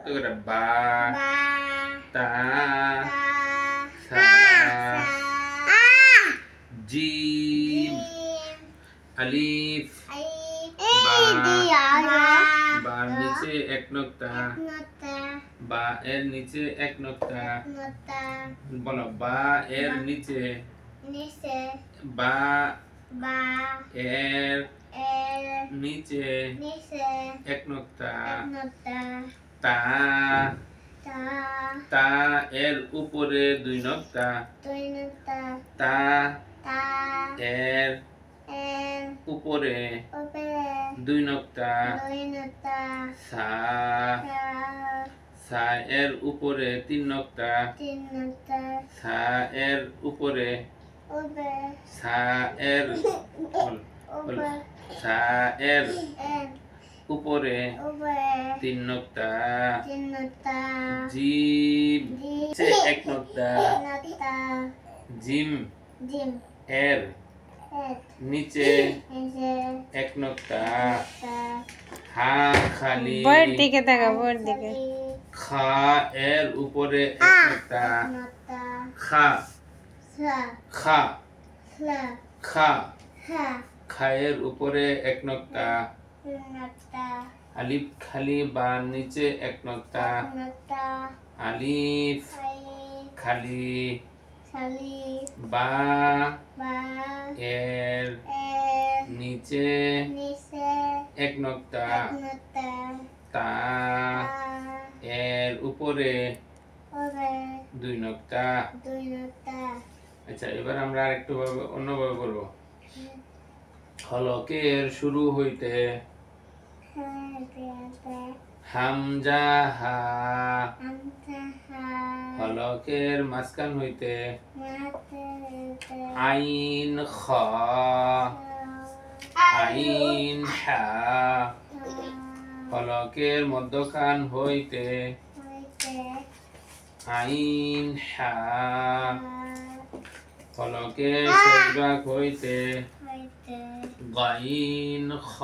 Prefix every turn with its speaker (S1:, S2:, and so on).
S1: শক্ত করে বা তা সা জিম আলিফ বার নিচে এক নোক্তা বা এর নিচে এক নোক্তা বলো বা এর নিচে বা এর নিচে এক নোক্তা তা তা এর উপরে দুই নোক্তা তা এর উপরে দুই নোক্তা সা সা এর উপরে তিন নোক্তা সা এর উপরে সা এর সা এর উপরে তিন নোক্তা জিম এক নোক্তা জিম এর নিচে এক নোক্তা হা খালি
S2: বোর্ড দিকে তাকা বোর্ড দিকে
S1: খা এর উপরে এক নোক্তা খা খা খা খা এর উপরে এক নোক্তা আলিফ খালি বা নিচে এক নোক্তা আলিফ খালি বা এর নিচে এক নোক্তা তা এর উপরে দুই নোক্তা আচ্ছা এবার আমরা আরেকটু ভাবে অন্যভাবে করবো হলকের শুরু হইতে হামজা হা হলকের মাঝখান হইতে আইন খ আইন হা হলকের মধ্যখান হইতে আইন হা হলকের শেষ ভাগ হইতে গাইন খ